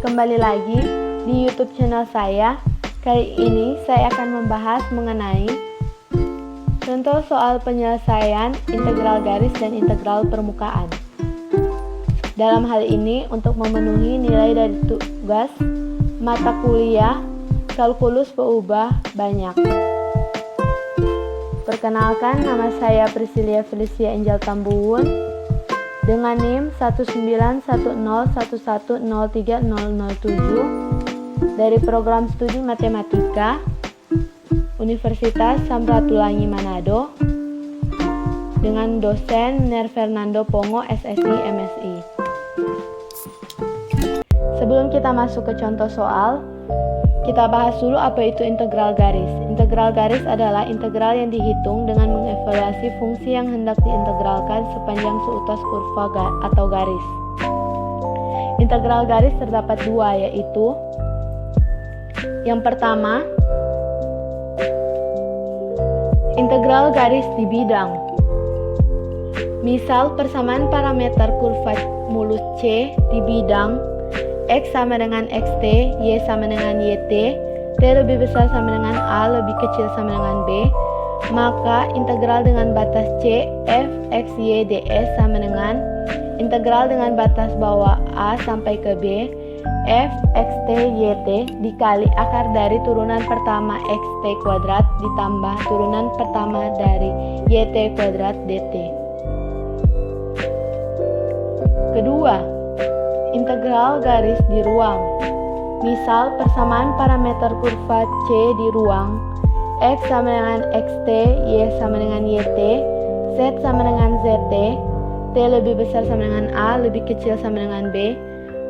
kembali lagi di YouTube channel saya. Kali ini saya akan membahas mengenai contoh soal penyelesaian integral garis dan integral permukaan. Dalam hal ini untuk memenuhi nilai dari tugas mata kuliah kalkulus berubah banyak. Perkenalkan, nama saya Priscilia Felicia Angel Tambuwun dengan NIM 1910111030007 dari Program Studi Matematika Universitas Samratulangi Manado dengan dosen Ner Fernando Pongo SSI MSI. Sebelum kita masuk ke contoh soal, kita bahas dulu apa itu integral garis. Integral garis adalah integral yang dihitung dengan mengevaluasi fungsi yang hendak diintegralkan sepanjang seutas kurva atau garis. Integral garis terdapat dua, yaitu yang pertama, integral garis di bidang. Misal persamaan parameter kurva mulus C di bidang X sama dengan XT, Y sama dengan YT, T lebih besar sama dengan A, lebih kecil sama dengan B, maka integral dengan batas C, F, X, Y, ds sama dengan integral dengan batas bawah A sampai ke B, F, X, T, YT dikali akar dari turunan pertama XT kuadrat ditambah turunan pertama dari YT kuadrat dt. Kedua, integral garis di ruang. Misal persamaan parameter kurva C di ruang X sama dengan XT, Y sama dengan YT, Z sama dengan ZT, T lebih besar sama dengan A, lebih kecil sama dengan B,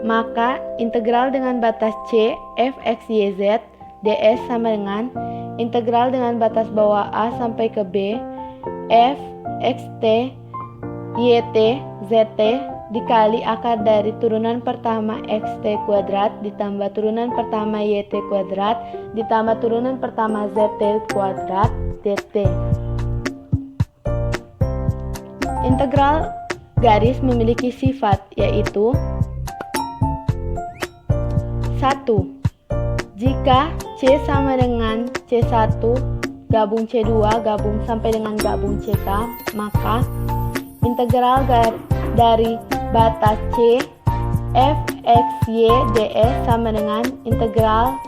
maka integral dengan batas C, F, X, Y, Z, ds sama dengan integral dengan batas bawah A sampai ke B, F, X, T, YT, ZT dikali akar dari turunan pertama XT kuadrat ditambah turunan pertama YT kuadrat ditambah turunan pertama ZT kuadrat dt. Integral garis memiliki sifat yaitu 1. Jika C sama dengan C1 gabung C2 gabung sampai dengan gabung CK, maka integral dari batas C, F, X, Y, ds sama dengan integral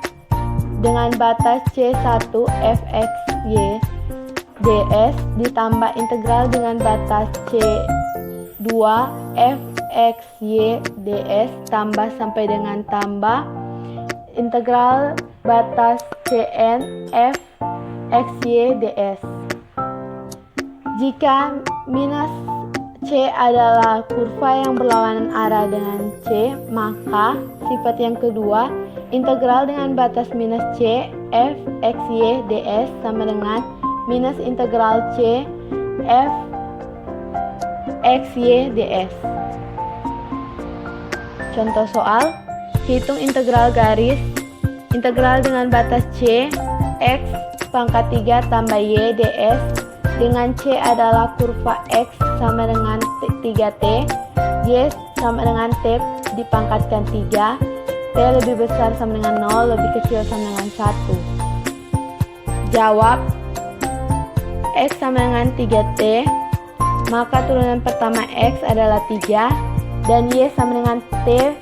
dengan batas C1, F, X, Y, ds ditambah integral dengan batas C2, F, X, Y, ds tambah sampai dengan tambah integral batas Cn, F, X, Y, ds. Jika minus C adalah kurva yang berlawanan arah dengan C, maka sifat yang kedua, integral dengan batas minus C, F, X, Y, ds sama dengan minus integral C, F, X, Y, ds. Contoh soal, hitung integral garis, integral dengan batas C, X pangkat 3 tambah Y, ds dengan C adalah kurva X sama dengan 3T, Y sama dengan T dipangkatkan 3, T lebih besar sama dengan 0, lebih kecil sama dengan 1. Jawab, X sama dengan 3T, maka turunan pertama X adalah 3, dan Y sama dengan T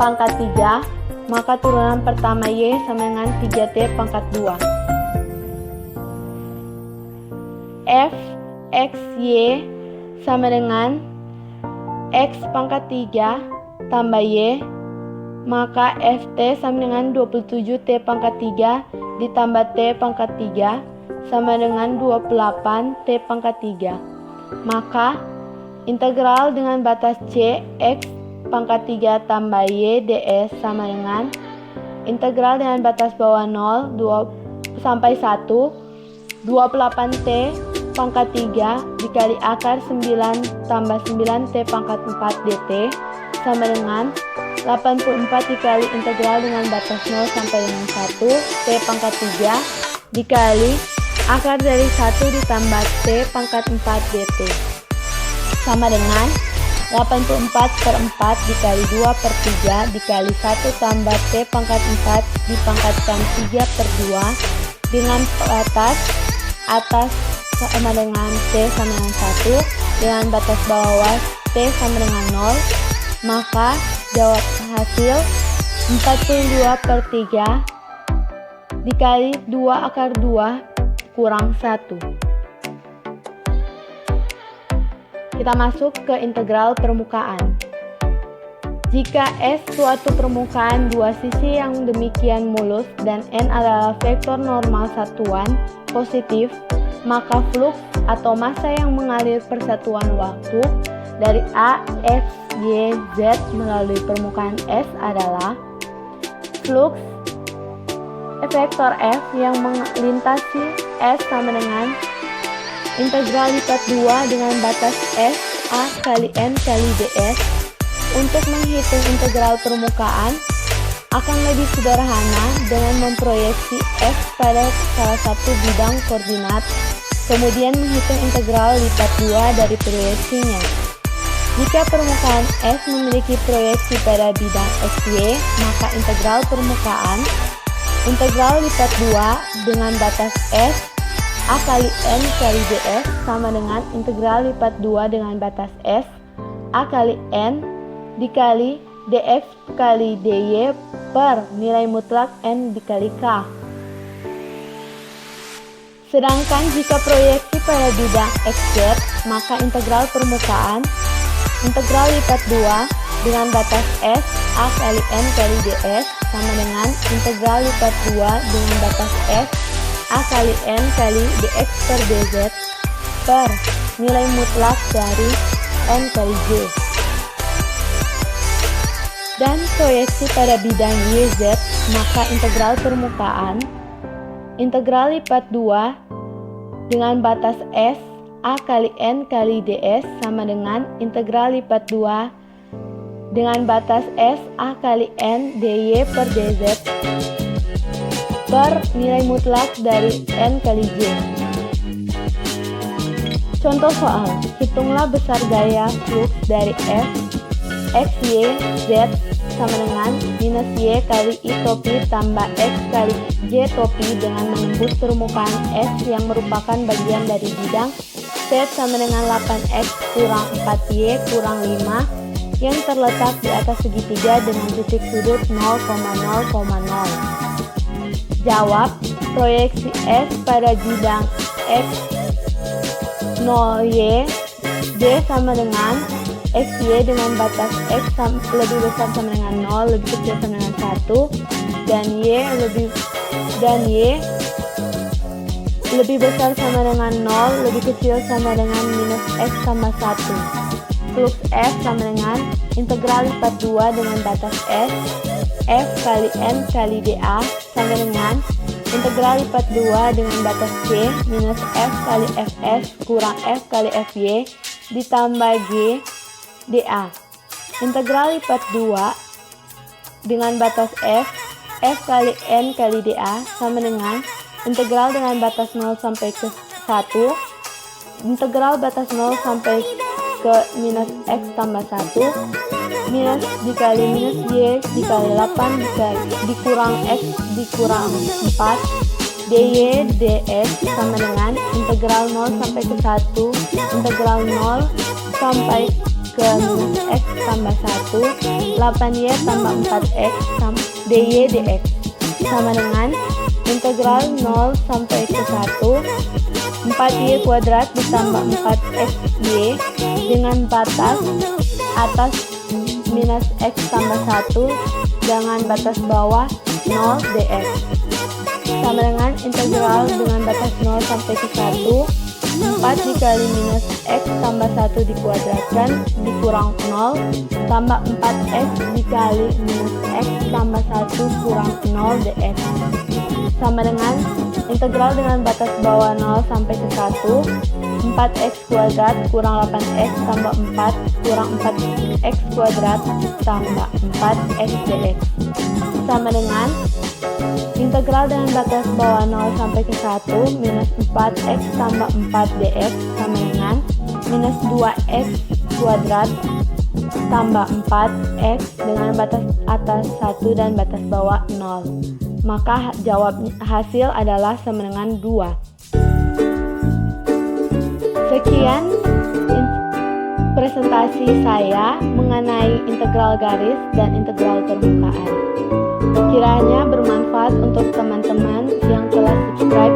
pangkat 3, maka turunan pertama Y sama dengan 3T pangkat 2. F, X, Y sama dengan X pangkat 3 tambah Y, maka FT sama dengan 27T pangkat 3 ditambah T pangkat 3 sama dengan 28T pangkat 3. Maka integral dengan batas C, X pangkat 3 tambah Y, ds sama dengan integral dengan batas bawah 0 sampai 1, 28T pangkat 3 dikali akar 9 tambah 9T pangkat 4 dt sama dengan 84 dikali integral dengan batas 0 sampai dengan 1 T pangkat 3 dikali akar dari 1 ditambah T pangkat 4 dt sama dengan 84/4 dikali 2/3 dikali 1 tambah T pangkat 4 dipangkatkan 3/2 dengan batas atas sama dengan T sama dengan 1 dengan batas bawah T sama dengan 0, maka jawab hasil 42/3 dikali 2/2 kurang 1. Kita masuk ke integral permukaan. Jika S suatu permukaan dua sisi yang demikian mulus dan N adalah vektor normal satuan positif, maka fluks atau massa yang mengalir persatuan waktu dari A, X, Y, Z melalui permukaan S adalah fluks vektor F yang melintasi S sama dengan integral lipat 2 dengan batas S A kali N kali ds. Untuk menghitung integral permukaan akan lebih sederhana dengan memproyeksi F pada salah satu bidang koordinat, kemudian menghitung integral lipat 2 dari proyeksinya. Jika permukaan S memiliki proyeksi pada bidang XY, maka integral permukaan integral lipat 2 dengan batas S A kali N kali ds sama dengan integral lipat 2 dengan batas S A kali N dikali dx kali dy per nilai mutlak N dikali K. Sedangkan jika proyeksi pada bidang XZ, maka integral permukaan integral lipat 2 dengan batas S A kali N kali ds sama dengan integral lipat 2 dengan batas S A kali N kali dx per dz per nilai mutlak dari N kali J. Dan proyeksi pada bidang YZ, maka integral permukaan integral lipat 2 dengan batas S A kali N kali ds sama dengan integral lipat 2 dengan batas S A kali N dy per dz per nilai mutlak dari N kali J. Contoh soal, hitunglah besar gaya fluks dari F X, Y, Z sama dengan minus Y kali I topi tambah X kali J topi dengan menembus permukaan S yang merupakan bagian dari bidang Z sama dengan 8X kurang 4Y kurang 5 yang terletak di atas segitiga dengan titik sudut 0,0,0. Jawab, proyeksi S pada bidang X 0Y D sama dengan XY dengan batas X lebih besar sama dengan 0, lebih kecil sama dengan 1 dan Y lebih besar sama dengan 0, lebih kecil sama dengan minus X tambah 1. Fluks F sama dengan integral lipat 2 dengan batas S F kali N kali dA sama dengan integral lipat 2 dengan batas C minus F kali Fs kurang F kali Fy ditambah G dA. Integral lipat 2 dengan batas F kali N kali dA sama dengan integral dengan batas 0 sampai ke 1 integral batas 0 sampai ke minus X tambah 1 minus dikali minus Y dikali 8 dikurang X dikurang 4 dy dx sama dengan integral 0 sampai ke 1 integral 0 sampai ke minus X tambah 1 8Y tambah 4X dy dx sama dengan integral 0 sampai ke 1 4Y kuadrat ditambah 4XY dengan batas atas minus X tambah 1 dengan batas bawah 0 dx sama dengan integral dengan batas 0 sampai ke 1 4 dikali minus X tambah 1 dikuadratkan dikurang 0 tambah 4X dikali minus X tambah 1 kurang 0 dx sama dengan integral dengan batas bawah 0 sampai ke 1 4x kuadrat kurang 8x tambah 4 kurang 4x kuadrat tambah 4x dx sama dengan integral dengan batas bawah 0 sampai ke 1 minus 4x tambah 4 dx sama dengan minus 2x kuadrat tambah 4x dengan batas atas 1 dan batas bawah 0. Maka hasil adalah sama dengan 2. Sekian presentasi saya mengenai integral garis dan integral permukaan. Kiranya bermanfaat untuk teman-teman yang telah subscribe